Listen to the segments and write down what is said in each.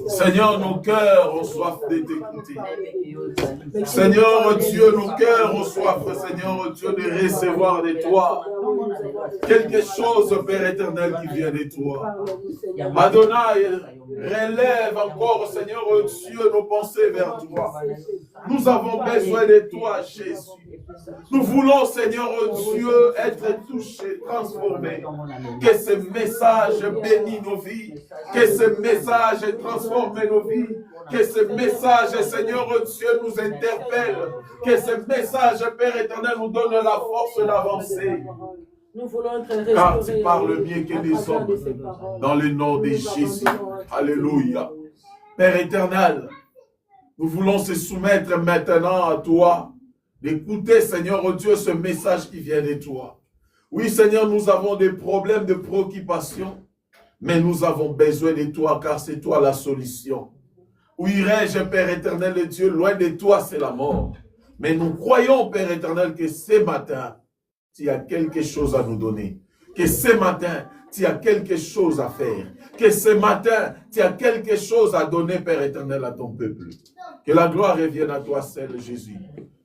Seigneur, nos cœurs ont soif de t'écouter. Seigneur Dieu, nos cœurs ont soif, Seigneur Dieu, de recevoir de toi quelque chose, Père éternel, qui vient de toi. Adonai, relève encore, Seigneur Dieu, nos pensées vers toi. Nous avons besoin de toi, Jésus. Nous voulons, Seigneur Dieu, être touchés, transformés. Que ce message bénisse nos vies. Que ce message transforme nos vies. Que ce message, Seigneur Dieu, nous interpelle. Que ce message, Père éternel, nous donne la force d'avancer. Car tu parles mieux que les hommes. Dans le nom de Jésus. Alléluia. Père éternel, nous voulons se soumettre maintenant à toi. D'écouter, Seigneur Dieu, ce message qui vient de toi. Oui, Seigneur, nous avons des problèmes de préoccupation, mais nous avons besoin de toi, car c'est toi la solution. Où irai-je, Père éternel de Dieu? Loin de toi, c'est la mort. Mais nous croyons, Père éternel, que ce matin, tu as quelque chose à nous donner. Que ce matin, tu as quelque chose à faire. Que ce matin, tu as quelque chose à donner, Père éternel, à ton peuple. Que la gloire revienne à toi seul, Jésus.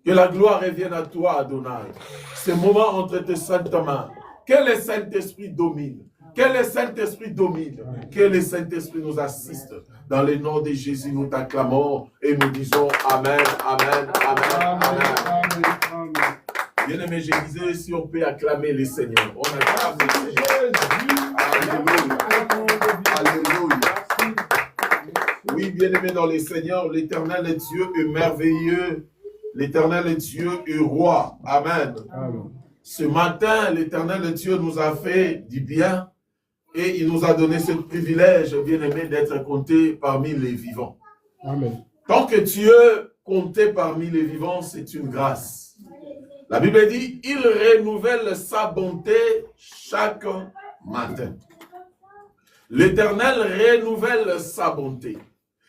Que la gloire revienne à toi, Adonai. Ce moment entre tes saintes mains. Que le Saint-Esprit domine. Que le Saint-Esprit domine. Que le Saint-Esprit nous assiste. Dans le nom de Jésus, nous t'acclamons et nous disons Amen, Amen, Amen, Amen. Bien-aimé, je disais, si on peut acclamer le Seigneur. On acclame le Seigneur. Alléluia. Alléluia. Oui, bien-aimé dans le Seigneur, l'Éternel est Dieu est merveilleux. L'Éternel est Dieu et roi. Amen. Amen. Ce matin, l'Éternel Dieu nous a fait du bien et il nous a donné ce privilège, bien-aimé, d'être compté parmi les vivants. Amen. Tant que Dieu compté parmi les vivants, c'est une grâce. La Bible dit, il renouvelle sa bonté chaque matin. L'Éternel renouvelle sa bonté.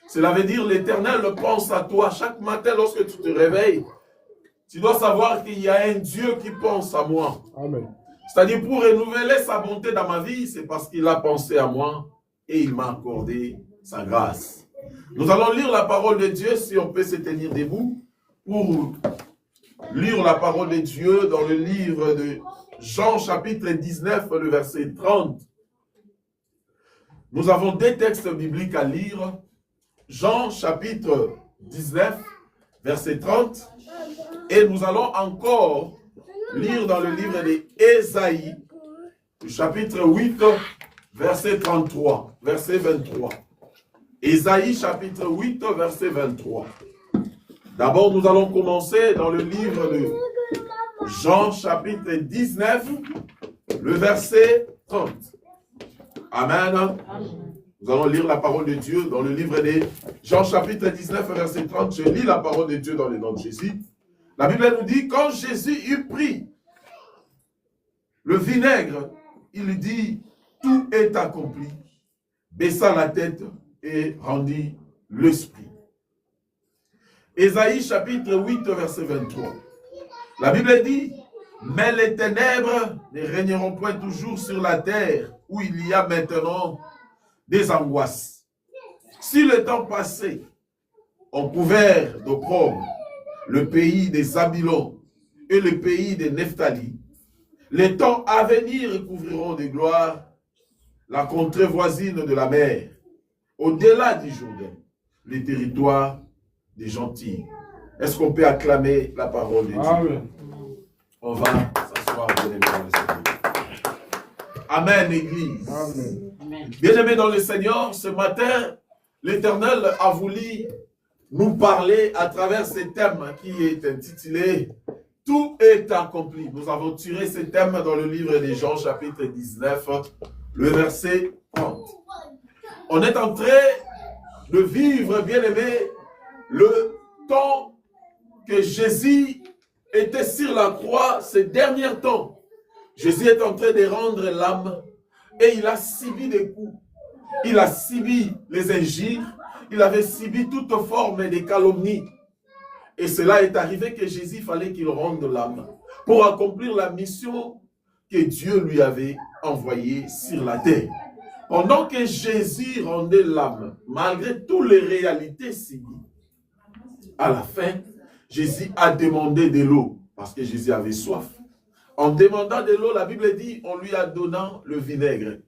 Cela veut dire l'Éternel pense à toi chaque matin lorsque tu te réveilles. Tu dois savoir qu'il y a un Dieu qui pense à moi. Amen. C'est-à-dire pour renouveler sa bonté dans ma vie, c'est parce qu'il a pensé à moi et il m'a accordé sa grâce. Nous allons lire la parole de Dieu, si on peut se tenir debout, pour lire la parole de Dieu dans le livre de Jean chapitre 19, le verset 30. Nous avons deux textes bibliques à lire. Jean chapitre 19, verset 30. Et nous allons encore lire dans le livre d'Ésaïe, chapitre 8, verset 33, verset 23. Ésaïe, chapitre 8, verset 23. D'abord, nous allons commencer dans le livre de Jean, chapitre 19, le verset 30. Amen. Nous allons lire la parole de Dieu dans le livre de Jean chapitre 19, verset 30. Je lis la parole de Dieu dans le nom de Jésus. La Bible nous dit, quand Jésus eut pris le vinaigre, il dit, tout est accompli. Baissa la tête et rendit l'esprit. Ésaïe chapitre 8, verset 23. La Bible dit, mais les ténèbres ne régneront point toujours sur la terre où il y a maintenant des angoisses. Si le temps passé ont couvert d'opprobre le pays des Zabylon et le pays des Nephtali, les temps à venir couvriront de gloire la contrée voisine de la mer, au-delà du Jourdain, les territoires des gentils. Est-ce qu'on peut acclamer la parole de Dieu? Amen. On va s'asseoir, bien-aimés dans le Seigneur. Amen, Église. Amen. Bien-aimés dans le Seigneur, ce matin, l'Éternel a voulu nous parler à travers ce thème qui est intitulé « Tout est accompli ». Nous avons tiré ce thème dans le livre de Jean, chapitre 19, le verset 30. On est en train de vivre, bien-aimés, le temps que Jésus était sur la croix, ces derniers temps. Jésus est en train de rendre l'âme et il a subi des coups. Il a subi les injures. Il avait subi toute forme de calomnie. Et cela est arrivé que Jésus fallait qu'il rende l'âme pour accomplir la mission que Dieu lui avait envoyée sur la terre. Pendant que Jésus rendait l'âme, malgré toutes les réalités subies, à la fin, Jésus a demandé de l'eau, parce que Jésus avait soif. En demandant de l'eau, la Bible dit, on lui a donné le vinaigre.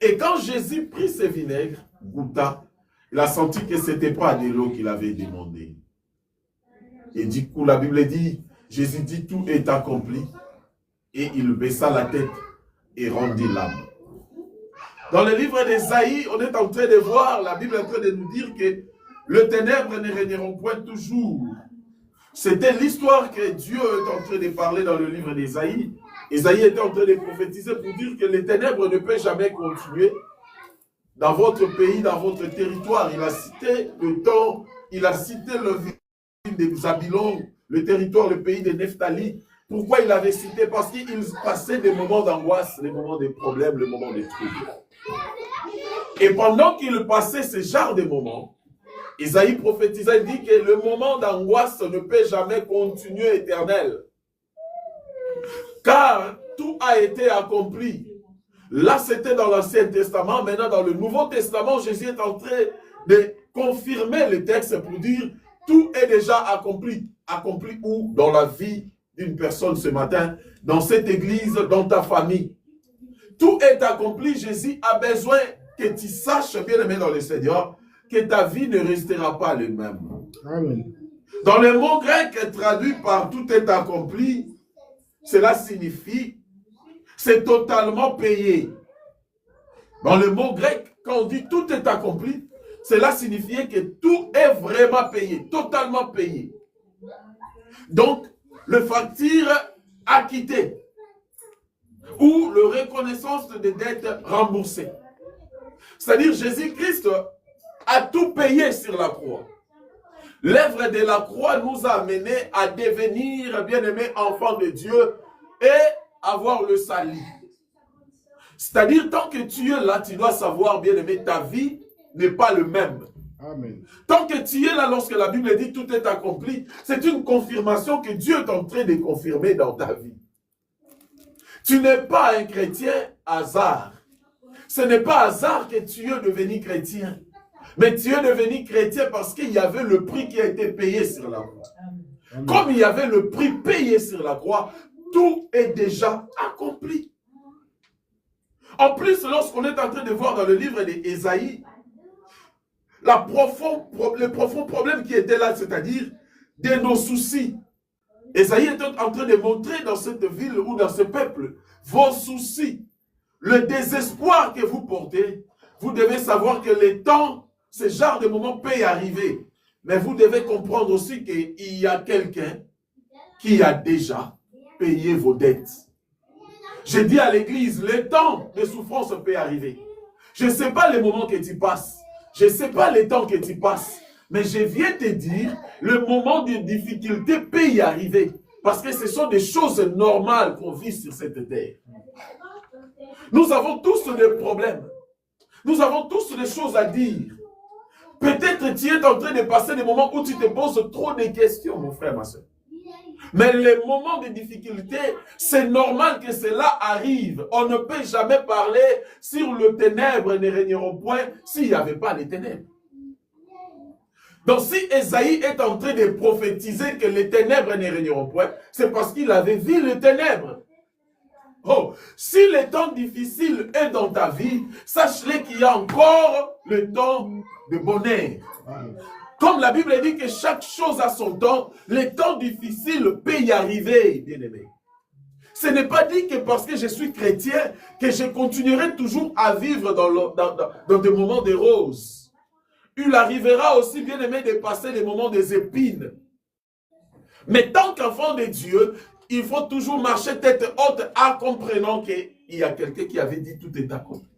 Et quand Jésus prit ce vinaigre, goûta, il a senti que ce n'était pas de l'eau qu'il avait demandé. Et du coup, la Bible dit, Jésus dit, tout est accompli. Et il baissa la tête et rendit l'âme. Dans le livre d'Ésaïe, on est en train de voir, la Bible est en train de nous dire que le ténèbre ne régneront point toujours. C'était l'histoire que Dieu est en train de parler dans le livre d'Ésaïe. Ésaïe était en train de prophétiser pour dire que les ténèbres ne peuvent jamais continuer dans votre pays, dans votre territoire. Il a cité le temps, il a cité le ville de Zabylon, le territoire, le pays de Nephtali. Pourquoi il avait cité? Parce qu'il passait des moments d'angoisse, des moments de problèmes, des moments de troubles. Et pendant qu'il passait ce genre de moments, Ésaïe prophétisait, il dit que le moment d'angoisse ne peut jamais continuer éternel. Car tout a été accompli. Là, c'était dans l'Ancien Testament. Maintenant, dans le Nouveau Testament, Jésus est en train de confirmer le texte pour dire tout est déjà accompli. Accompli où? Dans la vie d'une personne ce matin, dans cette église, dans ta famille. Tout est accompli. Jésus a besoin que tu saches, bien aimé dans le Seigneur, que ta vie ne restera pas le même. Amen. Dans le mot grec traduit par tout est accompli, cela signifie c'est totalement payé. Dans le mot grec, quand on dit tout est accompli, cela signifie que tout est vraiment payé, totalement payé. Donc, le facture acquitté ou le reconnaissance des dettes remboursées. C'est-à-dire Jésus-Christ a tout payé sur la croix. L'œuvre de la croix nous a amenés à devenir, bien-aimés, enfants de Dieu et avoir le salut. C'est-à-dire, tant que tu es là, tu dois savoir, bien-aimé, ta vie n'est pas le même. Amen. Tant que tu es là, lorsque la Bible dit tout est accompli, c'est une confirmation que Dieu est en train de confirmer dans ta vie. Tu n'es pas un chrétien hasard. Ce n'est pas hasard que tu es devenu chrétien. Mais tu es devenu chrétien parce qu'il y avait le prix qui a été payé sur la croix. Amen. Comme il y avait le prix payé sur la croix, tout est déjà accompli. En plus, lorsqu'on est en train de voir dans le livre d'Ésaïe, le profond problème qui était là, c'est-à-dire de nos soucis. Ésaïe est en train de montrer dans cette ville ou dans ce peuple vos soucis, le désespoir que vous portez. Vous devez savoir que les temps, ce genre de moments peut y arriver. Mais vous devez comprendre aussi qu'il y a quelqu'un qui a déjà payé vos dettes. Je dis à l'église, le temps de souffrance peut arriver. Je ne sais pas les moments que tu passes. Je ne sais pas les temps que tu passes. Mais je viens te dire, le moment de difficulté peut y arriver. Parce que ce sont des choses normales qu'on vit sur cette terre. Nous avons tous des problèmes. Nous avons tous des choses à dire. Peut-être tu es en train de passer des moments où tu te poses trop de questions, mon frère, ma soeur. Mais les moments de difficulté, c'est normal que cela arrive. On ne peut jamais parler sur le ténèbre ne régneront point s'il n'y avait pas les ténèbres. Donc si Ésaïe est en train de prophétiser que les ténèbres ne régneront point, c'est parce qu'il avait vu les ténèbres. Oh, si le temps difficile est dans ta vie, sache-le qu'il y a encore le temps de bonheur. Comme la Bible dit que chaque chose a son temps, les temps difficiles peuvent y arriver, bien-aimé. Ce n'est pas dit que parce que je suis chrétien, que je continuerai toujours à vivre dans des moments de roses. Il arrivera aussi, bien-aimé, de passer des moments des épines. Mais tant qu'enfant de Dieu, il faut toujours marcher tête haute en comprenant qu'il y a quelqu'un qui avait dit tout est accompli.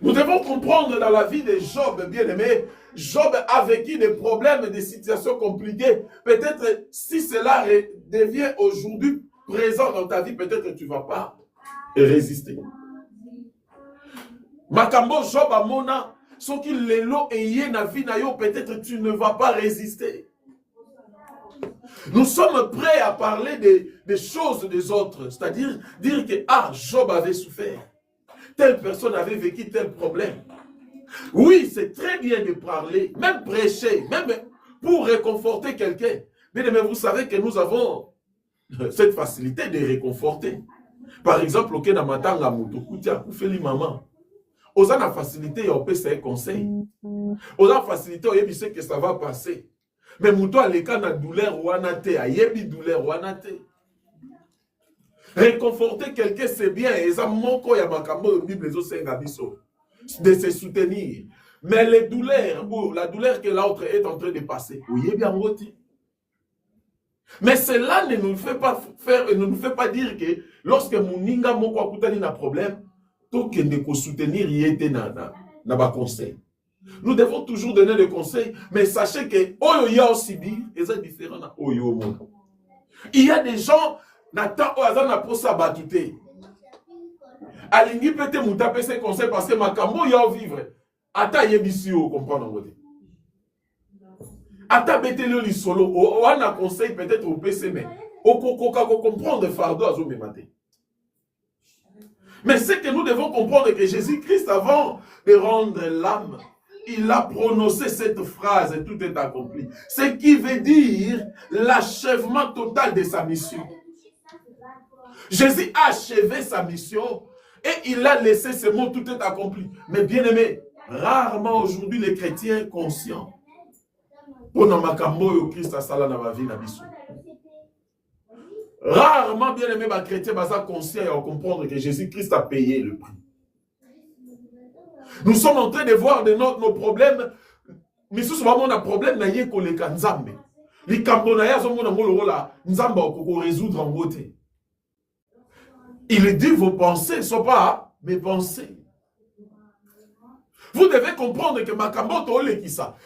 Nous devons comprendre dans la vie de Job, bien-aimé, Job a vécu des problèmes, des situations compliquées. Peut-être si cela devient aujourd'hui présent dans ta vie, peut-être que tu ne vas pas résister. Makambo Job amona, ce qu'il lelo eye na vie na yo, peut-être tu ne vas pas résister. Nous sommes prêts à parler des choses des autres. C'est-à-dire dire que Job avait souffert. Telle personne avait vécu tel problème. Oui, c'est très bien de parler, même prêcher, même pour réconforter quelqu'un. Mais vous savez que nous avons cette facilité de réconforter. Par exemple, au Kenya Matanga Moutoukou, a fait maman. On a la facilité, on peut se conseil. On a la facilité, on sait que ça va passer. Mais Moutou a les cas de douleur ou anate, a yebi douleur ou anate. Réconforter quelqu'un, c'est bien. Et ça manque à Makambo, Bible, de se soutenir. Mais les douleurs, ou la douleur que l'autre est en train de passer, oui, bien roti. Mais cela ne nous fait pas dire que lorsque Mouninga Moko Akutani n'a problème, tout que de soutenir y était na conseil. Nous devons toujours donner des conseils, mais sachez que Oyo ya aussi dit, et c'est différent na Oyo Mono. Il y a des gens n'attendent au hasard na posa batute. Alingi peut-être moutaper ses conseils parce que Makambo ya vivre. Ata yebisi o comprendre ngote. Ata betele li solo o ana conseil peut-être au PC mais au kokoka ko comprendre fardeau azo me mater. Mais c'est que nous devons comprendre que Jésus-Christ avant de rendre l'âme, il a prononcé cette phrase et tout est accompli. Ce qui veut dire l'achèvement total de sa mission. Jésus a achevé sa mission et il a laissé ce mot tout est accompli. Mais bien aimé, rarement aujourd'hui les chrétiens conscients. Rarement bien aimé les chrétiens conscients et à comprendre que Jésus-Christ a payé le prix. Nous sommes en train de voir nos problèmes. Mais ce souvent on a problème na yeko le kanzambe. Les cambonaya sont mon résoudre en beauté. Il dit vos pensées ne sont pas mes pensées. Vous devez comprendre que Makamboto Olekisa,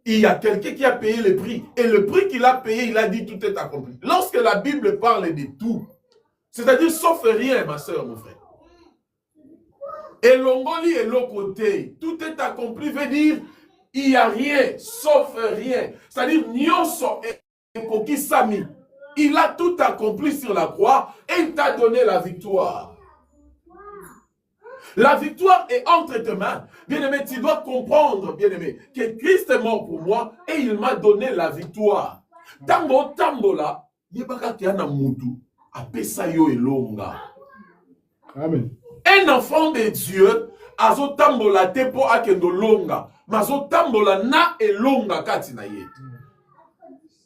il y a quelqu'un qui a payé le prix. Et le prix qu'il a payé, il a dit tout est accompli. Lorsque la Bible parle de tout, c'est-à-dire sauf rien, ma soeur, mon frère. Et l'ongoli est l'autre côté. Tout est accompli veut dire il n'y a rien, sauf rien. C'est-à-dire Nyonso et Koki Sami. Il a tout accompli sur la croix et il t'a donné la victoire. La victoire est entre tes mains. Bien-aimé, tu dois comprendre, bien-aimé, que Christ est mort pour moi et il m'a donné la victoire. Tango tambola, yebaka kiana mutu, apesa yo elonga. Amen. Un enfant de Dieu, azo tambola tepo akendo longa, mazo tambola na elonga katina ye.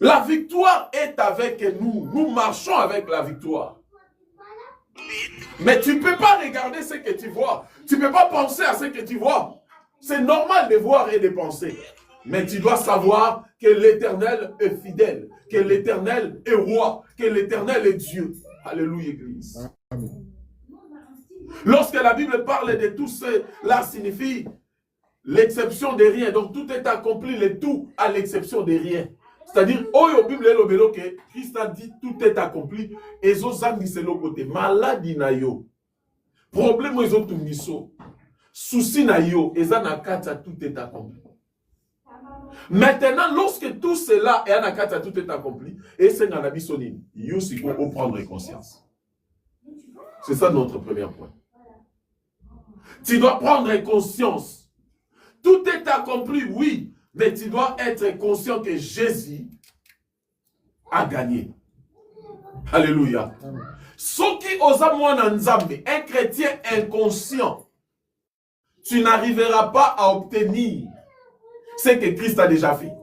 La victoire est avec nous. Nous marchons avec la victoire. Mais tu ne peux pas regarder ce que tu vois. Tu ne peux pas penser à ce que tu vois. C'est normal de voir et de penser. Mais tu dois savoir que l'Éternel est fidèle, que l'Éternel est roi, que l'Éternel est Dieu. Alléluia, Église. Amen. Lorsque la Bible parle de tout cela, signifie l'exception de rien. Donc tout est accompli, le tout à l'exception de rien. C'est-à-dire, Oyo Bible est le que Christ a dit tout est accompli. Et Zozangi c'est le côté. Maladie na yo. Problème ils ont tout miso. Souci na yo. Et Zanakata tout est accompli. Maintenant, lorsque tout cela et Anakata tout est accompli, et c'est dans la bisonine, il faut prendre conscience. C'est ça notre premier point. Tu dois prendre conscience. Tout est accompli, oui. Mais tu dois être conscient que Jésus a gagné. Alléluia. Ce qui osa moi Nzambe, un chrétien inconscient, tu n'arriveras pas à obtenir ce que Christ a déjà fait.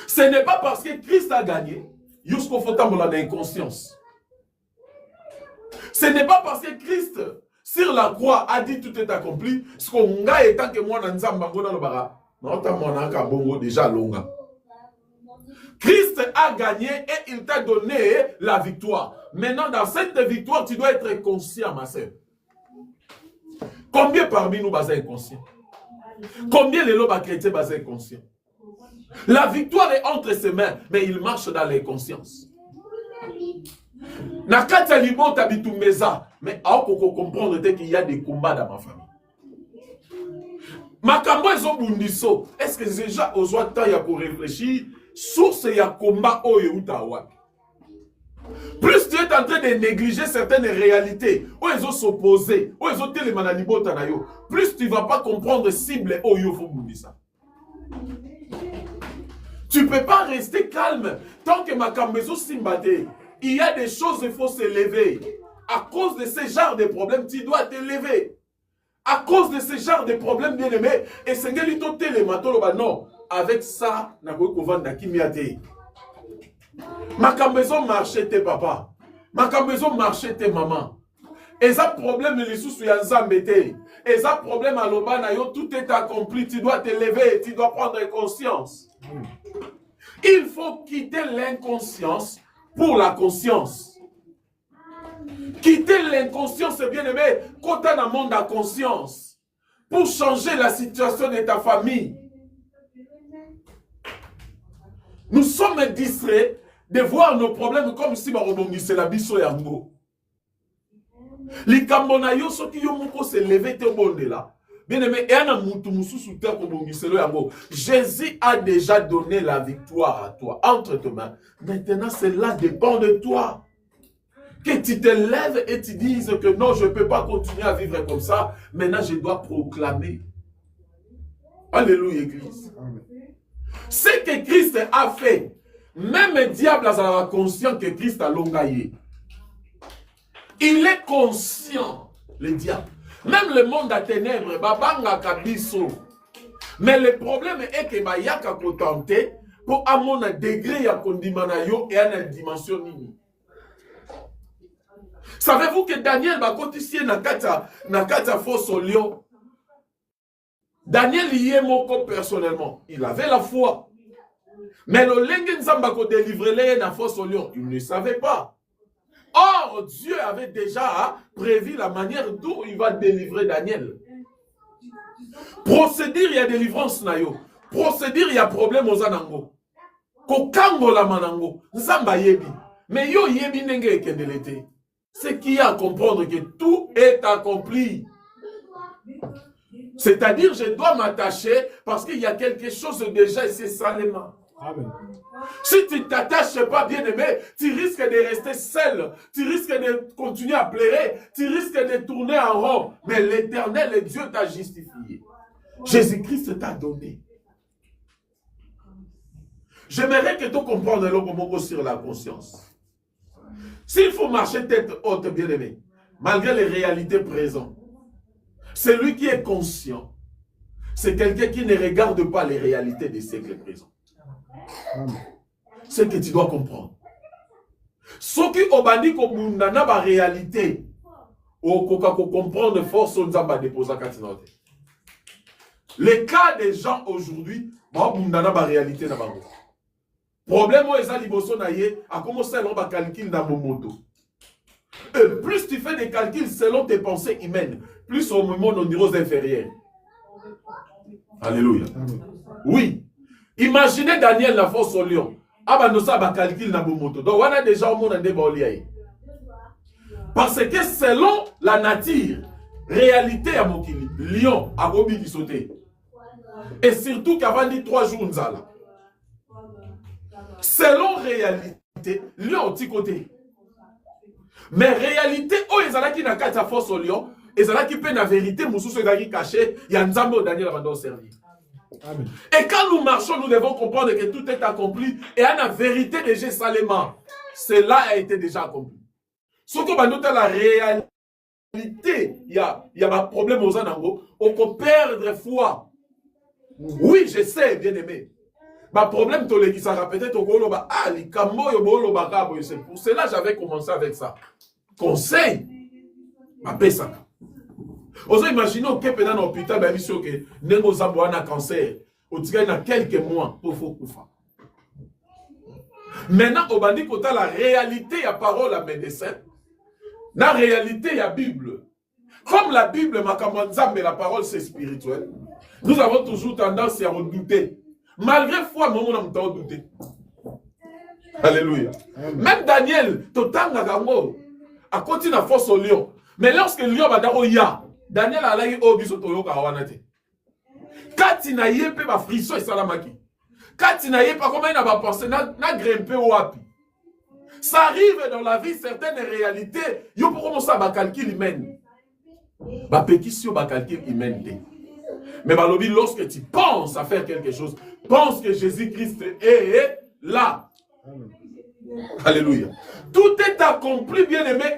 Ce n'est pas parce que Christ a gagné, jusqu'au fotambola d'inconscience. Ce n'est pas parce que Christ, sur la croix, a dit tout est accompli, ce qu'on a étant que moi Nzambe, déjà longa. Christ a gagné et il t'a donné la victoire. Maintenant, dans cette victoire, tu dois être conscient, ma soeur. Combien parmi nous sont inconscients? Combien les lobes chrétiens sont inconscients? La victoire est entre ses mains, mais il marche dans l'inconscience. Nakata libo tabitu meza, mais à comprendre qu'il y a des combats dans ma famille. Makambo ezo bundiso. Est-ce que déjà aux temps il y a pour réfléchir source ya combat oyo utawa. Plus tu es en train de négliger certaines réalités, où ils ont s'opposé, où ils ont télémanalibota na yo, plus tu ne vas pas comprendre cible oyo faut ça. Tu ne peux pas rester calme tant que ma cambezo simbate. Il y a des choses, il faut se lever. À cause de ce genre de problèmes, tu dois te lever. À cause de ce genre de problèmes, bien aimé, et c'est non, avec ça, na ko vendre kimiate. Ma cambezo marché tes papa. Ma cambezo marché tes maman. Et ça problème les sous ya nzambete. Et ça problème à l'obana yo, tout est accompli, tu dois te lever, tu dois prendre conscience. Il faut quitter l'inconscience pour la conscience. Quitter l'inconscience, bien aimé, quand tu as un monde à conscience, pour changer la situation de ta famille. Nous sommes distraits de voir nos problèmes comme si c'est la biso yango. Les Cambonayo, ceux qui ont se lever te bonde là. Bien aimé, Jésus a déjà donné la victoire à toi, entre tes mains. Maintenant, cela dépend de toi. Que tu te lèves et tu dises que non, je ne peux pas continuer à vivre comme ça. Maintenant, je dois proclamer. Alléluia, Église. Ce que Christ a fait, même le diable a conscient que Christ a longaillé. Il est conscient, le diable. Même le monde à ténèbres, babanga kabiso. Mais le problème est que bayaka kontenter pour à mon degré ya kondimana yo et à une dimension nini. Savez-vous que Daniel va continuer na kata fosse au lion. Daniel y est moko personnellement. Il avait la foi. Mais le lengen zamba ko délivrer na fosse au lion, il ne savait pas. Or, Dieu avait déjà prévu la manière dont il va délivrer Daniel. Procédure, il y a délivrance nayo. Procédure, il y a problème aux anango. Kokango la manango. Zamba yebi. Mais yo yebi nenge ekendelete. Ce qui a à comprendre que tout est accompli. C'est-à-dire, je dois m'attacher parce qu'il y a quelque chose de déjà et c'est salement. Amen. Si tu ne t'attaches pas, bien aimé, tu risques de rester seul, tu risques de continuer à pleurer, tu risques de tourner en rond. Mais l'Éternel et Dieu t'a justifié. Jésus-Christ t'a donné. J'aimerais que tu comprennes le mot sur la conscience. S'il faut marcher tête haute, bien aimé, malgré les réalités présentes, celui qui est conscient, c'est quelqu'un qui ne regarde pas les réalités des siècles présents. C'est que tu dois comprendre. Ce qui obandi comme nana ba réalité, au comprendre force on zamba déposa katinote. Les cas des gens aujourd'hui, ba nana ba réalité na bango. Problème où ezali boso na ye, a commencé à ba calcul na momoto. Plus tu fais des calculs selon tes pensées humaines, plus au moment nos niveaux inférieurs. Alléluia. Oui. Imaginez Daniel la force au lion. Abanosa ba calcul na momoto. Donc on a déjà au monde en débat. Parce que selon la nature, réalité à Mokili, lion a gobi qui sauter. Et surtout qu'avant dit 3 jours nzala. Selon réalité, lion au petit côté. Mais réalité, oh ils allaient qui n'a qu'à sa force au lion, ils allaient qui peine la vérité, moussou se gagner caché, il y a Nzambo Daniel avant de servir. Amen. Et quand nous marchons, nous devons comprendre que tout est accompli et à la vérité déjà salement. Cela a été déjà accompli. Surtout dans la réalité, il y a un problème aux anangos, on peut perdre foi. Oui, je sais, bien aimé. Ma problème, ça peut-être au golo, ah, les camo, c'est pour cela j'avais commencé avec ça. Conseil, ma paix ça. Vous imaginez que pendant l'hôpital, il y a que nous avons un cancer. On dirait qu'il y a quelques mois pour faire ça. Maintenant, on va dire que la réalité, il y a parole à médecin. La réalité, il y a Bible. Comme la Bible, mais la parole, c'est spirituel. Nous avons toujours tendance à redouter. Malgré foi, nous avons tendance à douter. Alléluia. Même Daniel, a continué à force au lion. Mais lorsque le lion va dire, Daniel a dit, oh, biso toyo kawanate. Quand il n'a pas de frisson et salamaki. Quand tu n'as pas comment il n'a pas pensé, n'a grimpé au hapi. Ça arrive dans la vie, certaines réalités, il faut commencer à calcul humain. Pékisio ba calcul humain. Mais balobi, lorsque tu penses à faire quelque chose, pense que Jésus-Christ est là. Amen. Alléluia. Tout est accompli, bien aimé,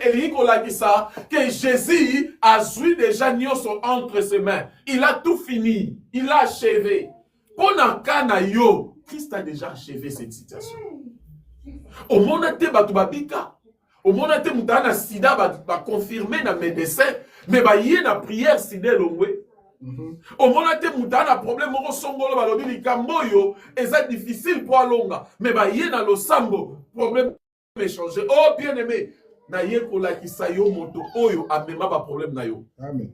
que Jésus a joué déjà Nyoso entre ses mains. Il a tout fini. Il a achevé. Pour Nakana yo, Christ a déjà achevé cette situation. Au monde te batubabika. Au monde te mutana sida va confirmer na médecin, mais ba yé na prière sida longwe. Au monde te mutana problème au songolo balobi likamboyo, eza difficile pour alonga, mais ba yé na lo sambo problème échanger. Oh bien aimé, na yé kola kisayo moto oyo amema ba problème na yo. Amen.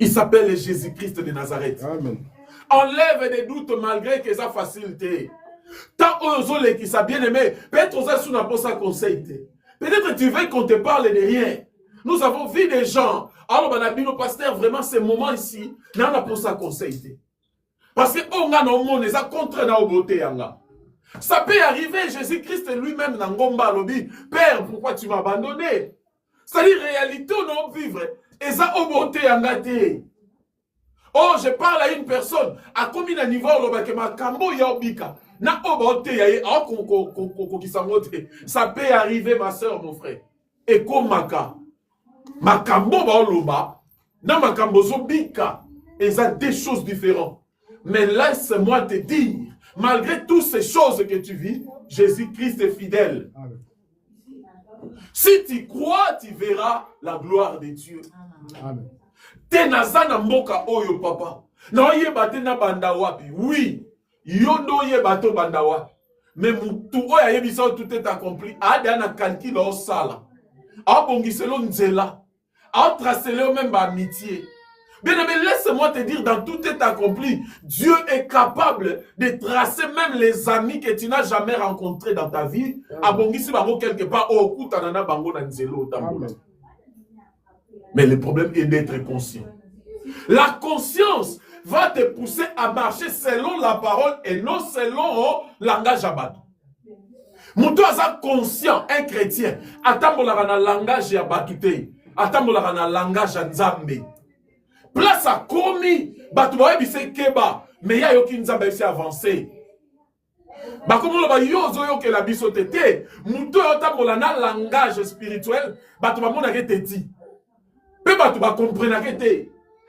Il s'appelle Jésus-Christ de Nazareth. Amen. Enlève des doutes malgré que ça facilité. Tant aux qui sont bien aimé, peut-être aux sous n'a pas ça conseil. Peut-être tu veux qu'on te parle de rien. Nous avons vu des gens. Alors, on a dit nos pasteurs, vraiment, ces moments ici, on n'a pas ça conseil. Parce que on a nos mots, les a contre na beauté. Ça peut arriver, Jésus-Christ lui-même dans Ngomba Lobi. Père, pourquoi tu m'as abandonné? C'est-à-dire, réalité, on a vivre. Et ça, au beauté, en gâté. Oh, je parle à une personne. À combien de niveaux, ma kambo ya obika. Na obote ya ça peut arriver, ma soeur, mon frère. Et comme ma kambo ba oloba, na ma kambo zobika. Et ça des choses différentes. Mais laisse-moi te dire, malgré toutes ces choses que tu vis, Jésus-Christ est fidèle. Amen. Si tu crois, tu verras la gloire de Dieu. Amen. Tenazana mboka oyo papa. Na oye bate na banda wapi. Oui. Yondo ye bato banda wapi. Mais mutu oya yebisa tout est accompli. Ada na calcul au sala. A bongiselo nzela. A tracelo même ba amitié. Bien mais laisse-moi te dire, dans tout est accompli. Dieu est capable de tracer même les amis que tu n'as jamais rencontrés dans ta vie. A bongisi bango quelque part au kutanana bango na nzelo tambola. Mais le problème est d'être conscient. La conscience va te pousser à marcher selon la parole et non selon le langage abattu. Moutou aza conscient, un chrétien, atambolaka na langage ya bakite, atambolaka na langage ya nzambe. Place à komi, batu ba yebise keba, mais ya yoki nzambe yebise avancé. Bakomo ba yozo yoke la biso tete, moutou atambola na langage spirituel, batu ba mona ke teti.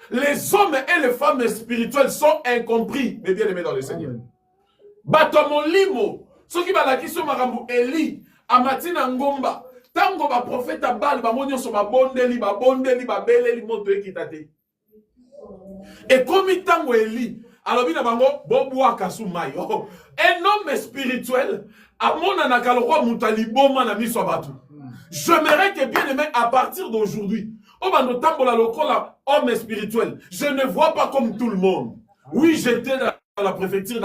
Les hommes et les femmes spirituelles sont incompris, mais bien aimés dans le Seigneur. Batomon limo, ceux qui balaki so marambu Eli, amatina ngomba, tango ba prophète abal, ba monyo so ba bondeli, ba beleli moto ekitate. Et comme tango Eli, alors bina bango bobu akasumai. Un homme spirituel, amona nakalokwa mutaliboma na miso batu. J'aimerais que bien aimé à partir d'aujourd'hui. Homme spirituel, je ne vois pas comme tout le monde. Oui, j'étais dans la préfecture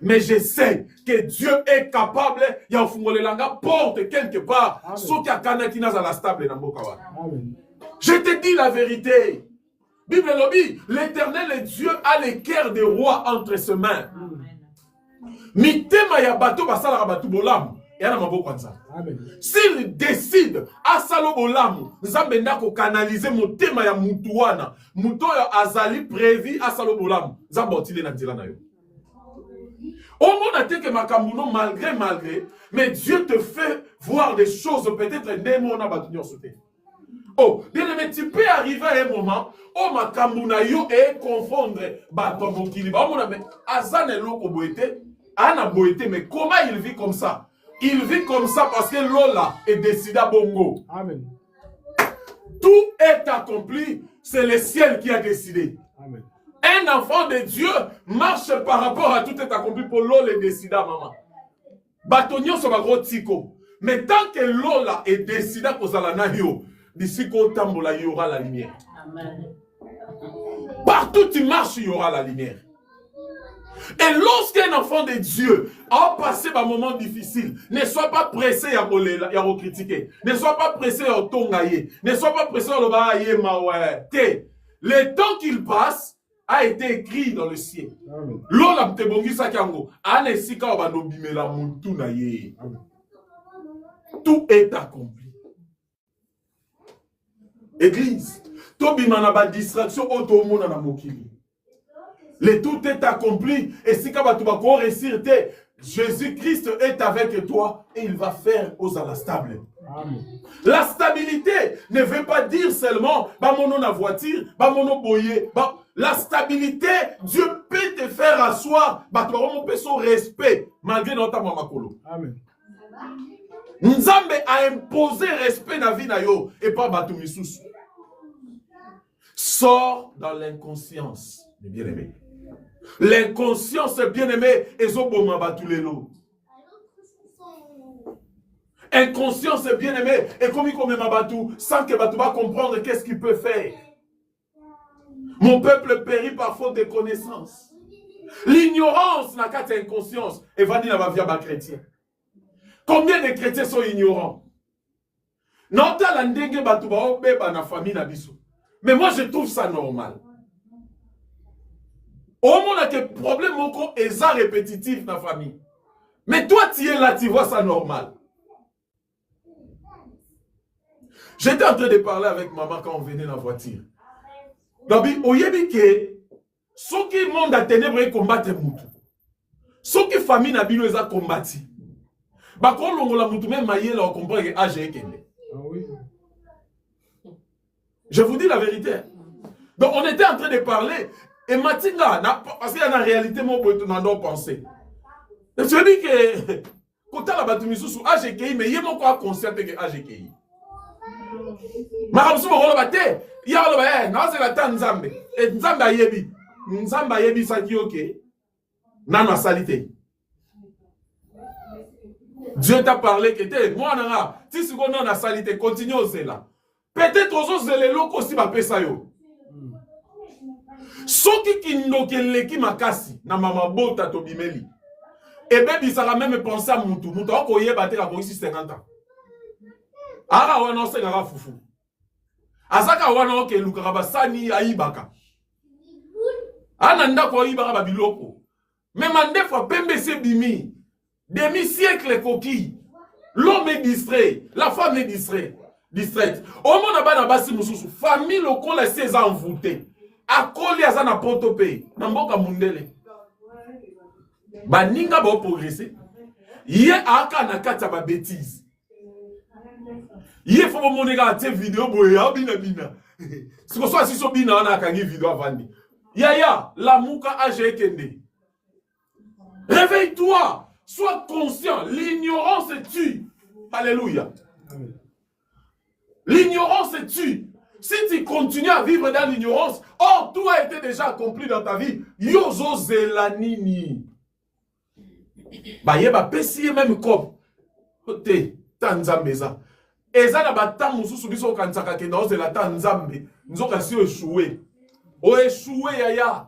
mais je sais que Dieu est capable de porte quelque part. Je te dis la vérité. Bible lobby, l'Éternel est Dieu a les cœurs des rois entre ses mains. Mitema ya bato basala rabatu bolam. S'il décide à Salobolamu, Nzambe ndako canaliser motema ya mutuana, muto ya azali prévu à Salobolamu, Nzambe otile na nzela na yo. Au monde a que makambuno malgré, mais Dieu te fait voir des choses peut-être némo na batunyo sote. Oh, bien aimé, tu peux arriver à un moment où makambuna yo et confondre bato mokili. Ba mona mais azane loko boete, ana boete, mais comment il vit comme ça? Il vit comme ça parce que Lola est décidé à Bongo. Amen. Tout est accompli, c'est le ciel qui a décidé. Amen. Un enfant de Dieu marche par rapport à tout est accompli pour Lola est décidé à maman. Batonio sur ma grosse tico. Mais tant que Lola est décidé pour Zalanahio, d'ici qu'au Tambola, il y aura la lumière. Amen. Partout tu marches, il y aura la lumière. Et lorsqu'un enfant de Dieu a passé un moment difficile, ne sois pas pressé à critiquer. Ne sois pas pressé à tongayer. Ne sois pas pressé à le maoué. Le temps qu'il passe, a été écrit dans le ciel. Lola mtebongisa kiango. Ane sika obanobimela muntu na ye. Tout est accompli. Église. Tobima na ba distraction otomona na mokili. Le tout est accompli. Et si kabatuba ko réussir te, Jésus-Christ est avec toi et il va faire aux la stable. Amen. La stabilité ne veut pas dire seulement bah mon na voiture, bah mon boyer. Bah, la stabilité, Dieu peut te faire asseoir, bah tu vas peut son respect malgré notre mamakolo. Amen. Nzambe a imposé respect na vie na yo et pas batu misusu. Sors dans l'inconscience, mes bien-aimés. L'inconscience, bien-aimé, et zoboma batulelo. Inconscience, bien-aimé, et comme il commet ma batou, sans que batou va comprendre qu'est-ce qu'il peut faire. Mon peuple périt par faute de connaissances. L'ignorance n'a qu'à être inconscience. Et va dire la vie à chrétien. Combien de chrétiens sont ignorants? Non, t'as la ndengue batou ba obe ba na famille na biso. Mais moi, je trouve ça normal. Au moins, il y a des problèmes répétitifs dans la famille. Mais toi, tu es là, tu vois ça normal. J'étais en train de parler avec maman quand on venait dans la voiture. Donc, il y a dit que ceux qui monde à ténèbres combattent Moutou. Ceux qui famille n'a pas les a combattu. Bah, quand on l'a Moutou, même Maïe, on comprend que AG est Kende. Ah oui. Je vous dis la vérité. Donc, on était en train de parler. Et Matinga, parce qu'il y a une réalité, moi, on a pensé. Je dis que, quand tu as la bâtiment sous AGKI, mais il y a mon quoi conscient que AGKI. Maramsu Mokolo Bate, il y a le non, c'est la Tanzambe. Et Nzamba Yebi. Nzamba Yebi, ça dit ok. Nana salité. Dieu t'a parlé que t'es, moi, nana, si ce qu'on a salité, continue au zéla. Peut-être aux autres, les locaux aussi, va payer ça yo. Soki kindokeleki makasi na mama bota to bimeli. Et bien, il sera même pensé à Moutou. Moutou, on y est battu à 50 ans. Ara wana se ngara fufu. Azaka wana oke lukara sani aibaka. Ananda ko aibaka ba biloko. Mais mande fois pembe se bimi. Demi-siècle coquille. L'homme est distrait, la femme est distraite. Au monde na basi mususu, famille loko la ses envoûté. Akoli azana protopé. Namboka mundele. Baninga ba progresser. Yé aka na kata ba bêtise. Yé faut monega te vidéo boya bina. Si ko soit si so bina na kangi vidéo avandi. Yaya, la muka age kende. Réveille-toi. Sois conscient, l'ignorance tue. Alléluia. L'ignorance tue. Si tu continues à vivre dans l'ignorance, or tout a été déjà accompli dans ta vie. Yozo zelanini. Ba yeba pesi même comme te tanzambeza. Eza na batam mususu biso kansaka ke na zela tanzambe. Nzoka si échoué. O échoué yaya.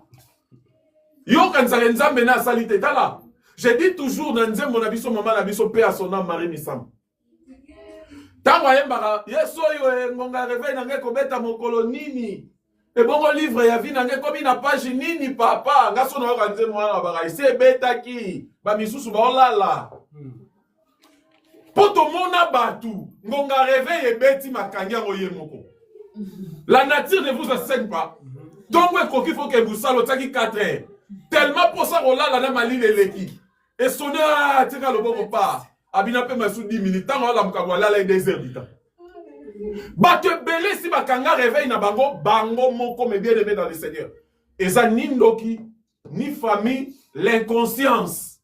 Yo kansaka nzambe na salite tala. Je dis toujours dans Nzembo na biso maman na biso paix à son âme Marie Missam. Tango yembara yeso yo ngonga réveil na ngeko beta mokolo nini. E bongo livre ya vie na ngeko bi na page nini papa ngaso na ka Nzembo na baka ise beta ki ba misusu ba olala. Poto mona batu ngonga réveil e beti makanya ngoye moko. La nature ne vous enseigne pas. Donc il faut que vous salo taki 4 heures. Tellement pour ça olala na mali leleki. Et sonner à tirer le bon pas. Abina pe ma sous 10 minutes. Tant on la mkawala la 2 heures du temps. Ba te belé si bakanga réveille na bango moko me bien aimé dans le Seigneur. Et ça ni ndoki, ni famille, l'inconscience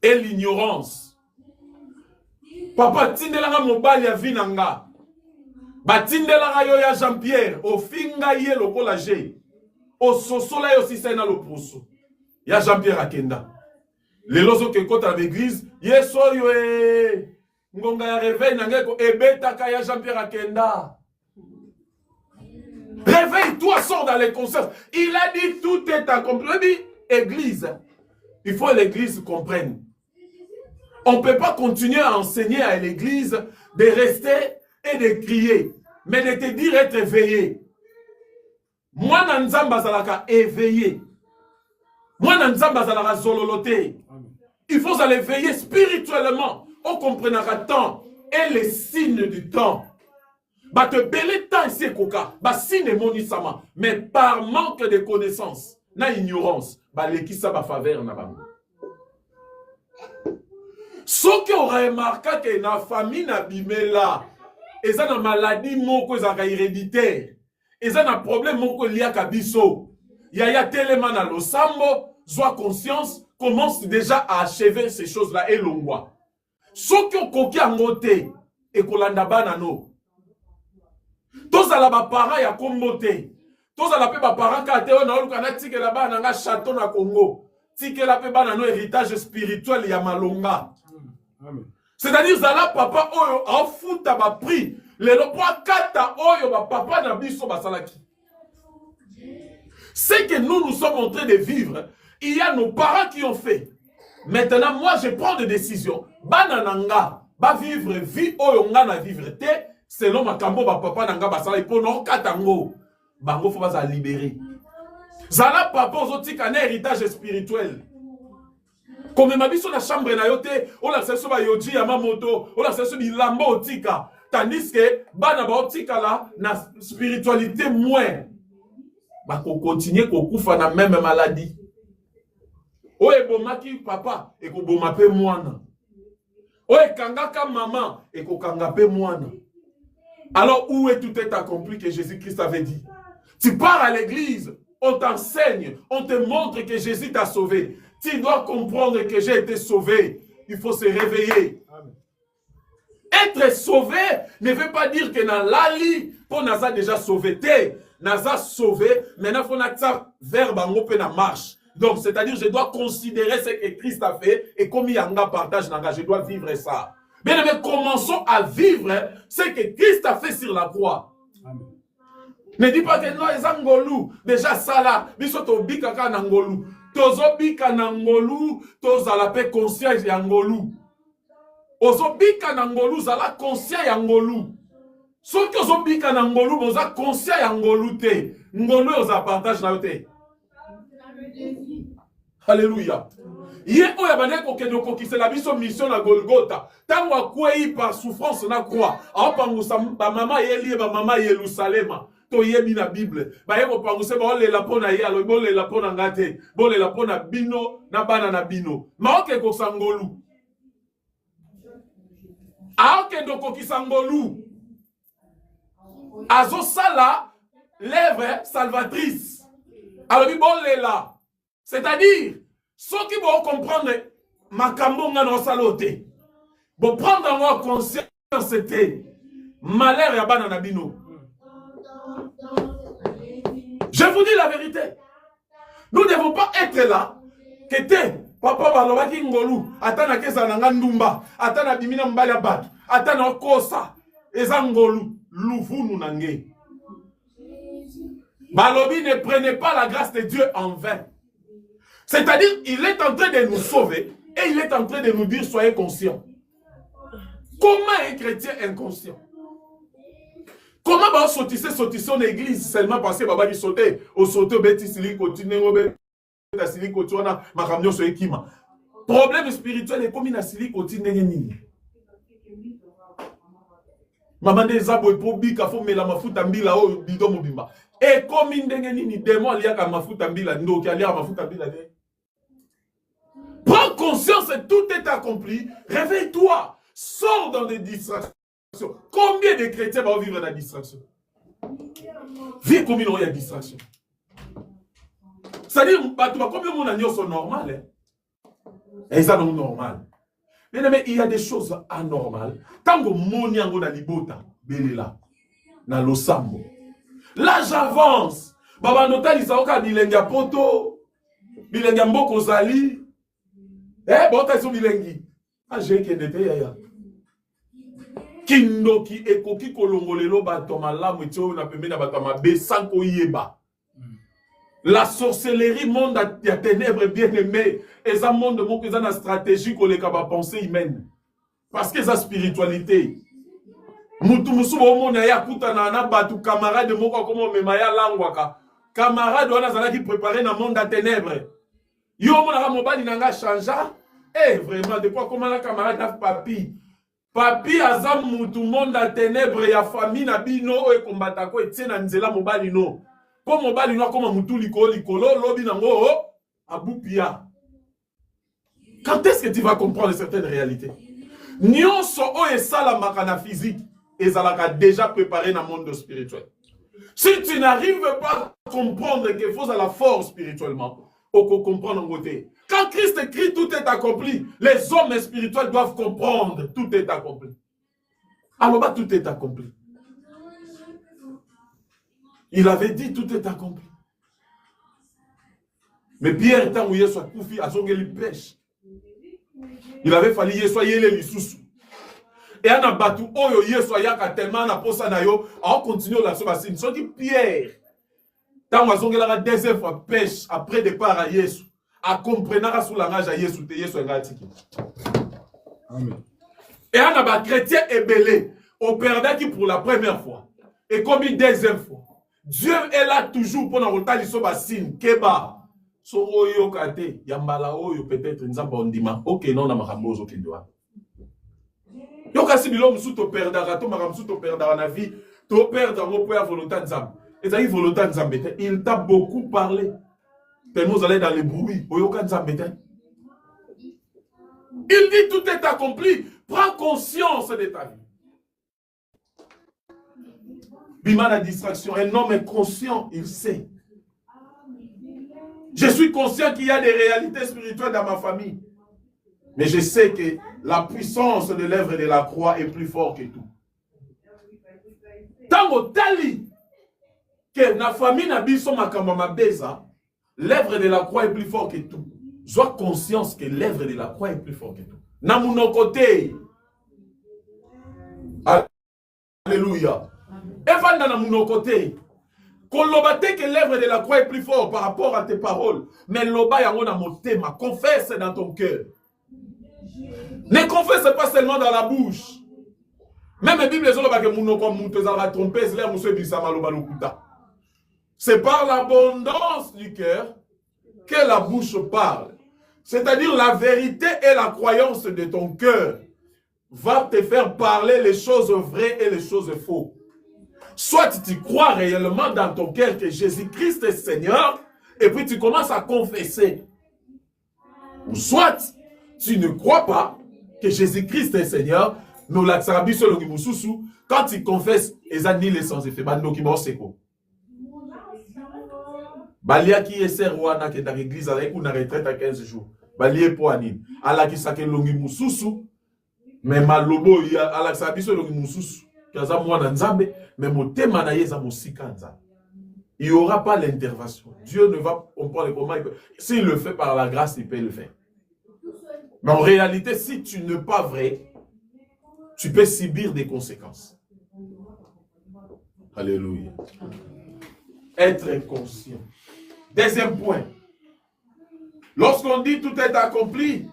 et l'ignorance. Papa tindela nga mobali ya vinanga. Ba tindela nga yo ya Jean-Pierre au finga ye lokola G. Au sosola yo si na lo poso. Ya Jean-Pierre Akenda. Les lozo ke kota l'église, yeso yo ngonga ya réveil nangeko ebeta kaya Jean-Pierre Akenda. Réveille-toi, sors dans les concerts. Il a dit tout est accompli. Il dit église. Il faut que l'église comprenne. On ne peut pas continuer à enseigner à l'église de rester et de crier, mais de te dire être éveillé. Moi, Nzamba Zalaka éveillé. Moi, Nzamba Zalaka zololoté. Il faut aller veiller spirituellement. On comprendra temps et les signes du temps. Bah te belé temps ici koka. Bah signe monisama. Mais par manque de connaissances, na ignorance, bah l'équissa ba faveur na bango. Ce qui aura remarqué que na famille na bimela, et ça na maladie moko ezaka héréditaire. Et ça na problème moko lié à biso. Yaya tellement na losambo, soit conscience, commence déjà à achever ces choses-là et l'ongwa. Ce qui ont coqué en moté et kolanda banano. Tous à la parents ya komboté. Tous à la paix parents ka te na olukana tike la ba na château na Congo. Tike la paix banano héritage spirituel ya malonga. C'est-à-dire zala papa oyo en fout à ba prix. Le poids kata oyo ba papa na biso basalaki. C'est que nous sommes en train de vivre. Il y a nos parents qui ont fait. Maintenant, moi, je prends des décisions. Banananga, ba vivre vie oyo nga na vivre te selon ma kambo ba papa nanga basala ipo no katango. Bango faut pas libérer. Zala papa ozotika na héritage spirituel. Comme ma biso na chambre na yote, on la seso ba yoji ya mamoto, on la seso bilambo otika. Tandis que bana ba otika la na spiritualité moins. Ba ko continuer ko kufa na même maladie. Oye bomaki papa et ko bomape mwana. Oye kangaka maman et ko kangape mwana. Alors où est tout est accompli que Jésus-Christ avait dit? Tu pars à l'église, on t'enseigne, on te montre que Jésus t'a sauvé. Tu dois comprendre que j'ai été sauvé. Il faut se réveiller. Amen. Être sauvé ne veut pas dire que dans l'ali, pour Naza déjà sauvé. Naza sauvé, maintenant il faut que vers bango pe na marche. Donc, c'est-à-dire, je dois considérer ce que Christ a fait et comme il y a un partage, je dois vivre ça. Bien aimé, commençons à vivre ce que Christ a fait sur la croix. Amen. Ne dis pas que non, les angolou, déjà ça là, bisoto bika ka nangolou. Tozo bika nangolou, toza la paix conscience yangolou. Ozo bika nangolou, zala conscience yangolou. Sauf que ozo bika nangolou, boza conscience yangolou te. Ngolou oza partage na yote. Alléluia. Yé oya bane ko kendo ko kisela biso mission na Golgotha. Tango akwei par souffrance na croix. A pangusa ba mama yeli ba mama Yerusalema. To yebi na Bible. Ba yeko panguse ba ole la pona ya lo bole la pona ngate. Bole la pona bino na bana na bino. Ma oke ko sangolu. A oke ndo ko kisangolu. Azo sala lèvre salvatrice. Alors bi bole la. C'est-à-dire, ceux qui vont comprendre ma kambonga no salote, vont prendre en moi conscience c'était malheur ya bana nabino. Je vous dis la vérité. Nous ne devons pas être là. Que te, papa balobaki ngolu, atana kesa nanga ndumba, atana bimina mbala bat, atana kosa, eza ngolu, luvunu nange. Balobi ne prenez pas la grâce de Dieu en vain. C'est-à-dire, il est en train de nous sauver et il est en train de nous dire, soyez conscients. Comment un chrétien inconscient? Comment va sautisser en église seulement parce que Baba dit sauter, au sauter, au bêtis, problème spirituel est comme une asili continue. Maman des abos pour bika faut me la mafuta mbila o bido mobimba. Et comme une dengenini démon liaka mafuta mbila ndo kia lia mafuta mbila de. Prends conscience et tout est accompli. Réveille-toi. Sors dans des distractions. Combien de chrétiens vont vivre dans la distraction? Vis comme il y a distraction. C'est-à-dire, combien de monde sont normales? Et ça non normal. Mais il y a des choses anormales. Tant que mon yango na libota, belela, na losambo. Là j'avance. Baba notali saoka bilenga poto, bilenga mboko zali. Bon t'as son bilengi. Ah j'ai qui n'était yaya. Kindoki ekoki kolongolelo bato malamu tio na pembe na bato mabe sanko yeba. La sorcellerie, monde à ténèbres bien aimé, et un monde qui a une stratégie qu'on est capable de penser humaine. Parce que sa spiritualité. Mutu musu bo mona ya kutana na batu camarade moko comme memaya langwaka. camarade wana azalaki préparé dans le monde à ténèbres. Yo monaka mobali nanga changea. Eh vraiment depuis comment la camarade na papi. Papi aza mutu monde à ténèbres ya famille na bino e kombata ko etie na nzela mobali no. Po mobali no comme mutu likolo lobi nango abupia. Quand est-ce que tu vas comprendre certaines réalités? Nyonso o esala makana physique ezalaka déjà préparé dans le monde spirituel. Si tu n'arrives pas à comprendre qu'il faut à la force spirituellement, on peut comprendre en côté. Quand Christ écrit tout est accompli, les hommes spirituels doivent comprendre tout est accompli. Alors bah, tout est accompli. Il avait dit tout est accompli. Mais Pierre, tant où il soit koufi, a son il pêche. Il avait fallu y soyez les sous. Et on a battu oyo yeso yaka tellement na posa na yo, on continue la somme. So dit Pierre. Tant on a la deuxième fois pêche après départ à Yesu. A comprendre sous langage à Yesu te Yesu ngatiki. Amen. Et on a bat chrétien ébélé au perdant qui pour la première fois et comme une deuxième fois. Dieu est là toujours pour nous retarder sur bassine keba. So oyo kate yambala oyo peut-être nzamba ondima. OK non na makambozo kindoa. Yo kasi bilo musu to perdara to makamsu to perdara na vie to perdre ngo pour la volonté nzamba. Et ça y volonté nzamba. Il t'a beaucoup parlé. Tellement vous allez dans les bruits. Oyo nzamba. Il dit tout est accompli. Prends conscience de ta vie. Bima la distraction. Un homme est conscient, il sait. Je suis conscient qu'il y a des réalités spirituelles dans ma famille. Mais je sais que la puissance de l'œuvre de la croix est plus forte que tout. Tango tali que la famille n'a biso makamba mabeza, l'œuvre de la croix est plus forte que tout. Sois conscience que l'œuvre de la croix est plus forte que tout. Na mon côté. Alléluia. Evanda na mon côté. Kolobate que l'œuvre de la croix est plus forte par rapport à tes paroles. Mais loba yango na motema, confesse dans ton cœur. Ne confesse pas seulement dans la bouche. Même la Bible c'est par l'abondance du cœur que la bouche parle. C'est-à-dire la vérité et la croyance de ton cœur va te faire parler les choses vraies et les choses fausses. Soit tu crois réellement dans ton cœur que Jésus-Christ est Seigneur et puis tu commences à confesser. Ou soit tu ne crois pas que Jésus-Christ est Seigneur, mais quand tu confesses, ils annulent les sans effet. Balia qui est serwana qui est dans l'église avec une retraite à 15 jours. Balia pour Anine. Allah qui sake longi mususu. Mais malobo ya Allah sabi so longi mususu. Kaza mwana nzambe mais motema na yeza musika nzambe. Il n'y aura pas l'intervention. Dieu ne va comprendre comment il peut. S'il le fait par la grâce, il peut le faire. Mais en réalité, si tu n'es pas vrai, tu peux subir des conséquences. Alléluia. Être conscient. Deuxième point. Lorsqu'on dit tout est accompli,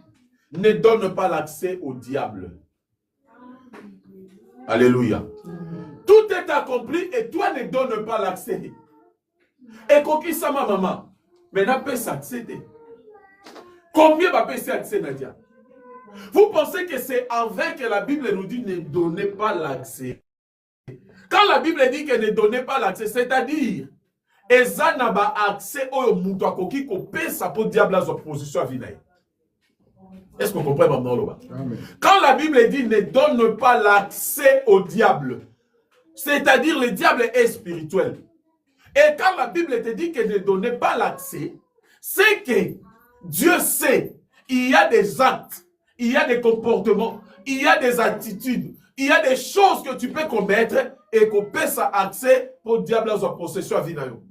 ne donne pas l'accès au diable. Alléluia. Tout est accompli et toi ne donnes pas l'accès. Et coquille ça ma maman. Mais n'a pas accéder. Combien va passer accès Nadia? Vous pensez que c'est en vain que la Bible nous dit ne donnez pas l'accès. Quand la Bible dit que ne donnez pas l'accès, c'est-à-dire Ezana ba accès au muto akoki ko pesa pour diable à opposition à vinaï. Est-ce qu'on comprend maintenant? Quand la Bible dit ne donne pas l'accès au diable, c'est-à-dire le diable est spirituel. Et quand la Bible te dit que ne donnez pas l'accès, c'est que Dieu sait, il y a des actes, il y a des comportements, il y a des attitudes, il y a des choses que tu peux commettre et qu'on peut ça accès pour diable à possession à vinayo.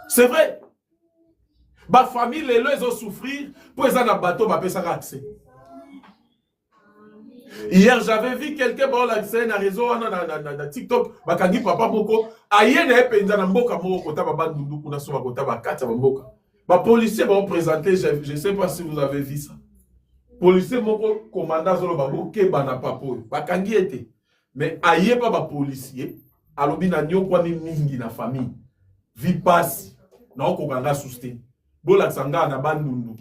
C'est vrai. Ma famille, les lois ont souffrir pour les en bateau, ma ça accès. Hier, j'avais vu quelqu'un bon l'accès na réseau na TikTok, bakangi papa moko, ayene epenza na mboka moko kota baba ndudu kuna so bakota bakata mboka. Ba policier vont présenter, je ne sais pas si vous avez vu ça. Policier moko commandant zolo babo ke bana papo, bakangi été. Mais aye pas ba policier, alobi na nyokwa ni mingi na famille. Vipasi. Non, kokanga souste. Bola sanga na bandundu.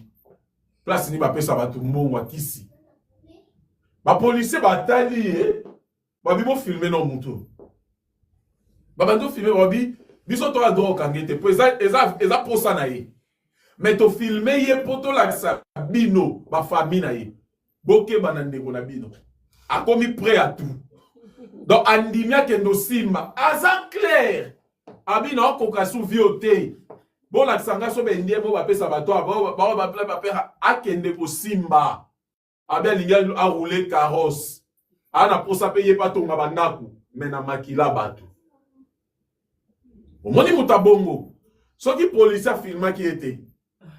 Place ni ba pesa batu mbongo kisi. Ba policier ba tali ba bibo filmer no mutu. Ba bando filmer ba bi biso to a droit kangete. Po eza posa na ye. Mais to filmer ye poto laksa bino ba famille na ye. Boke banandeko na bino. A commis prêt à tout. Donc andimia kendo simba azan clair. Abino kokasu vioté. Bon la sanga so bendie mo ba pesa bato ba pera akende ko simba. Abia linga a rouler carrosse. Ana posa payer pas tonga bandaku mais na makila bato. Omoni mutabongo. Soki police filma qui était.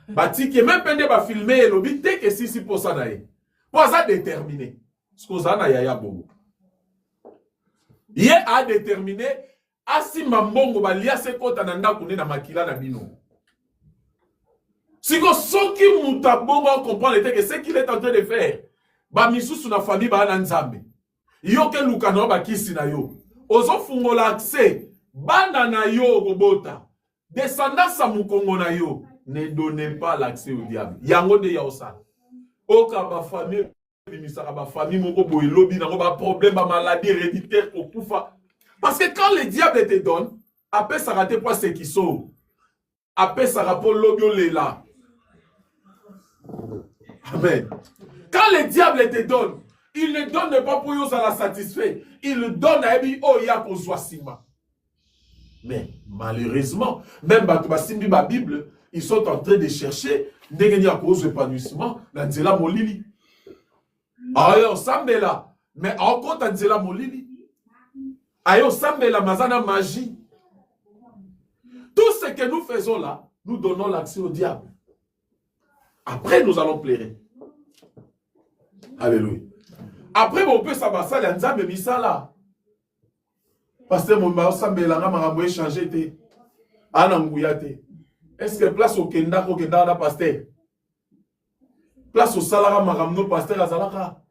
Bati qui même pende ba filmer lobi te que si pour ça nae. Pour ça déterminer. Ce que ça na yaya bongo. Ye a déterminé asi mambongo balia se kota na ndaku ne na makila na bino. Si ko soki mutabongo comprend que ce qu'il est en train de faire. Ba misusu na famille ba na nzambe. Yo ke lukano ba kisi na yo. Ozo fungola accès bana na yo robota. Descendance mukongo na yo. Ne donnez pas l'accès au diable. Yango de yaosa. Oka ba famille bimisaka ba famille moko boy lobby na ba problème ba maladie héréditaire ko kufa. Parce que quand le diable te donne, après ça rate pas ce qui sont. Après ça rapport lobby lela. Amen. Quand le diable te donne, il ne donne pas pour vous à la satisfaire. Il donne à Ebi Oya pour Zoasima. Mais malheureusement, même la Bible, ils sont en train de chercher des à cause d'épanouissement dans Nzela Molili. Ayo Sambela, mais encore dans Nzela Molili. Ayo Sambela Mazana magie. Tout ce que nous faisons là, nous donnons l'accès au diable. Après, nous allons pleurer. Alléluia. Après, on peut s'abasser à Nzambe Misala. Pasteur Momba Sambela Marambo échangé te. Anangouyate. Est-ce que place au Kenda na pasteur? Place au Salara Maramno pasteur Azalaka.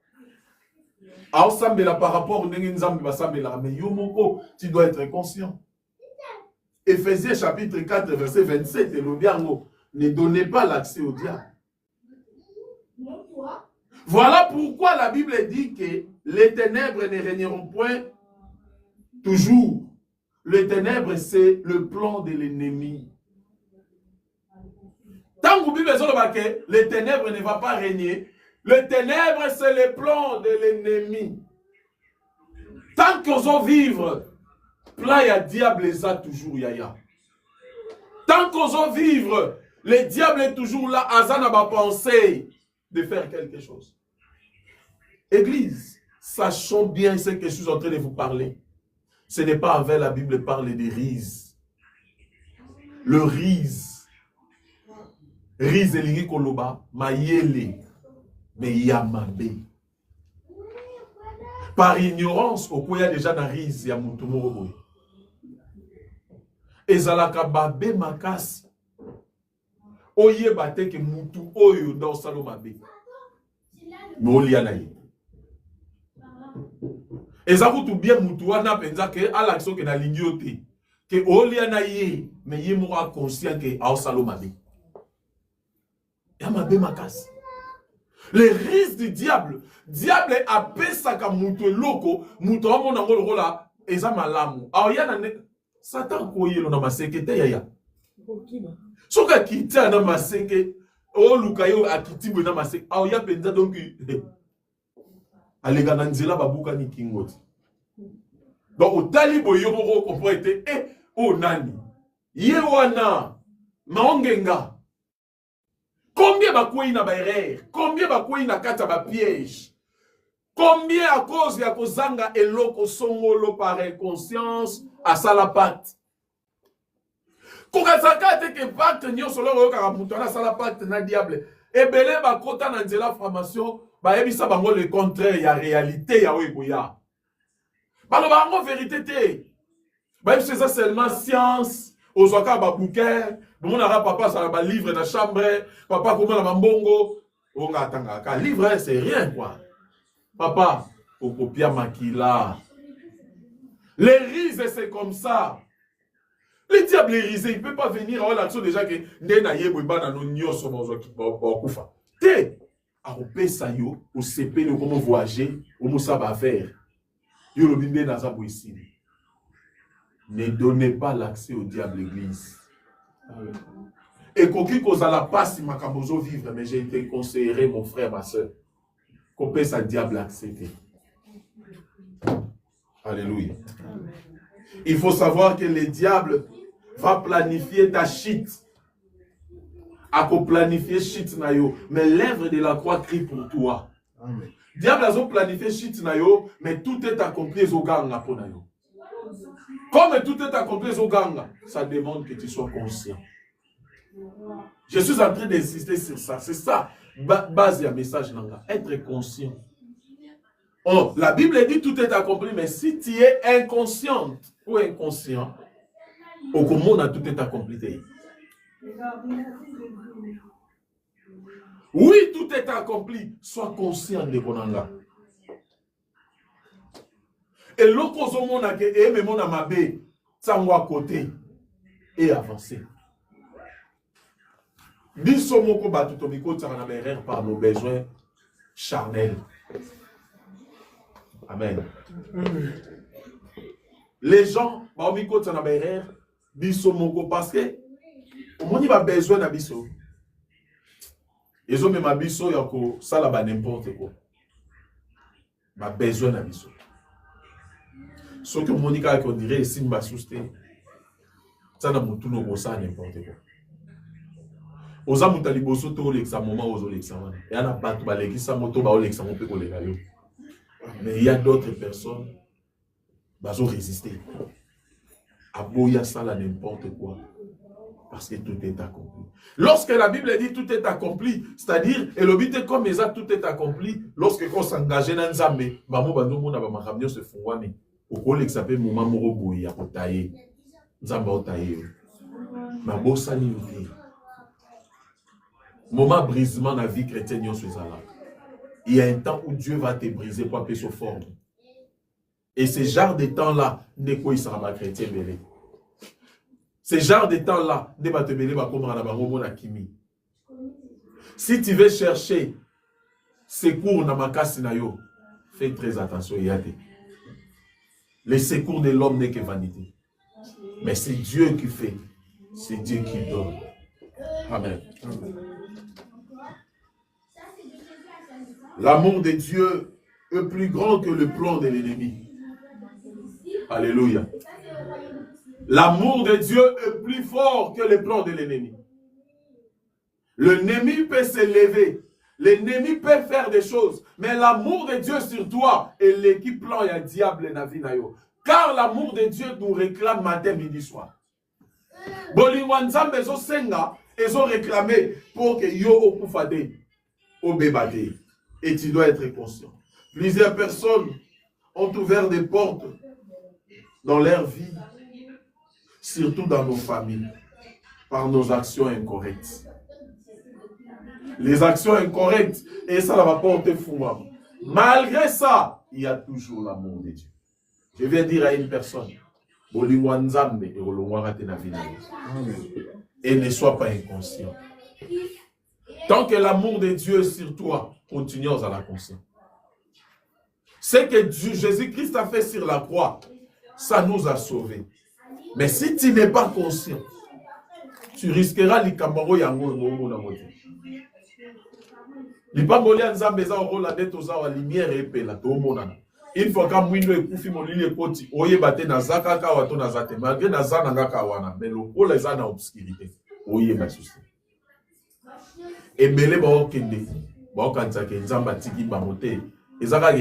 A Sambela par rapport au Nzambe Basambela. Mais Yomoko, tu dois être conscient. Éphésiens chapitre 4, verset 27, et le biango. Ne donnez pas l'accès au diable. Voilà pourquoi la Bible dit que les ténèbres ne régneront point toujours. Les ténèbres, c'est le plan de l'ennemi. Tant que Bible dit que les ténèbres ne vont pas régner, les ténèbres, c'est le plan de l'ennemi. Tant qu'on va vivre, plein ya diable ça toujours yaya. Tant qu'on va vivre, le diable est toujours là, Azana va penser de faire quelque chose. Église, sachons bien ce que je suis en train de vous parler. Ce n'est pas avec la Bible parle des rises. Le rise. Rise elingi koloba, mayele, mais yamabe. Par ignorance, au quoi il y a déjà dans rise, il y a moutoumoroboy. Ezalaka babe makas. Oye bate ke moutou oyo dans salomabe. Mais on l'y a naïe. Et ça vous tout bien moutouana penza que à l'action que na lignoté que oliana yé mais yé moura conscient que a salomabe. Ya mabe makas. Les risques du diable est appelé ça comme moutou loko moutou mon angolo rola et ça malamu. Alors ya na Satan koye lo na masekete yaya. Soka kita na maseke o lukayo akitibo na maseke. Alors ya penza donc alega na nzela babuka ni kingoti. Donc au talibo yomoko comprend été o nani. Yewana maongenga. Combien bakouyi na baerreur, combien bakouyi na kata ba piège. Combien à cause ya kozanga eloko songolo par inconscience à salapate. Kokasaka te ke pacte nyonso lo yoka mutana salapate na diable. Ebele bakota na nzela formation ba yebisa bango le contraire ya réalité ya oeboya. Baloba bango vérité te. Ba yebisa ça seulement science, ozwaka ba bouquin, bon on aura papa ça ba livre na chambre, papa comment na mbongo, on atanga ka livre c'est rien quoi. Papa, au copia makila. Les rises c'est comme ça. Le diable est risé, il ne peut pas venir à l'action déjà que Te, a repesa yo, au CP, le comment voyager, au moussa va faire. Yo le binde naza ici. Ne donnez pas l'accès au diable l'église. Et coquille cause à la passe, si ma cabozo vivre, mais j'ai été conseillé, mon frère, ma soeur. Qu'on peut ça diable accepter. Alléluia. Il faut savoir que le diable va planifier ta shit. A ko planifier shit na yo, mais l'œuvre de la croix crie pour toi. Amen. Diable a planifié shit na yo, mais tout est accompli au ganga pour na yo. Comme tout est accompli au ganga, ça demande que tu sois conscient. Je suis en train d'insister sur ça. C'est ça, base du message nanga. Être conscient. Oh, la Bible dit tout est accompli, mais si tu es inconsciente ou inconscient, au commun tout est accompli. Oui, tout est accompli. Sois conscient de Bonanga. Et l'autre monde a aimé mon amabé, ça à côté et avancer. Biso moko batutomiko tsana par nos besoins charnels. Amen. Les gens, baomiko tsana berer, biso moko parce que on a besoin de biso. Ils ont même un biso yako ça là n'importe quoi. Ma besoin de biso. Ce que mon dirait qu'on dirait si m'a sousté. Ça n'a pas tout le ça n'importe quoi. Aux amutali boso to l'examen aux l'examen. Il y a pas tout balé qui ça moto ba l'examen peut coller là. Mais il y a d'autres personnes qui ont résisté. Aboya ça là n'importe quoi. Parce que tout est accompli. Lorsque la Bible dit tout est accompli, c'est-à-dire, et le but est comme ça, tout est accompli, lorsque on s'engage dans Nzambe, maman bando mona ba makamio se fungwami. Au collègue s'appelle Mouma Moroboui, à Potaye. Nzamba Otaye. Ma bossa ni outé. Moment brisement dans la vie chrétienne, il y a un temps où Dieu va te briser pour appeler sa forme. Et ce genre de temps-là, n'est quoi il sera pas chrétien belé. Ce genre de temps-là, n'est pas te belé, va comme un abarobo na kimi. Si tu veux chercher secours dans ma casse na yo, fais très attention, il y a des. Le secours de l'homme n'est que vanité. Mais c'est Dieu qui fait. C'est Dieu qui donne. Amen. L'amour de Dieu est plus grand que le plan de l'ennemi. Alléluia. L'amour de Dieu est plus fort que le plan de l'ennemi. L'ennemi peut s'élever. L'ennemi peut faire des choses. Mais l'amour de Dieu sur toi est l'équipe plan et un diable na vie na yo. Car l'amour de Dieu nous réclame matin, midi, soir. Bolingwanzambe zo senga, ils ont réclamé pour que yo okufade, obebade. Et tu dois être conscient. Plusieurs personnes ont ouvert des portes dans leur vie, surtout dans nos familles, par nos actions incorrectes. Les actions incorrectes, et ça va porter fou. Malgré ça, il y a toujours l'amour de Dieu. Je viens dire à une personne, et ne sois pas inconscient. Tant que l'amour de Dieu est sur toi, continuons à la conscience. Ce que Jésus-Christ a fait sur la croix, ça nous a sauvés. Mais si tu n'es pas conscient, tu risqueras les camarades yango na moto. Les pangoliens zambeza au la dette aux la lumière et paix la tomona. Une fois qu'un mouino est couffé mon lit poti, oye bate na zaka ka wato na zate malgré na zana ngaka wana, mais le pôle est en obscurité. Oye ma souci. Et belé ba okende, ba okantsa ke nzamba tiki ba moté. Ezaka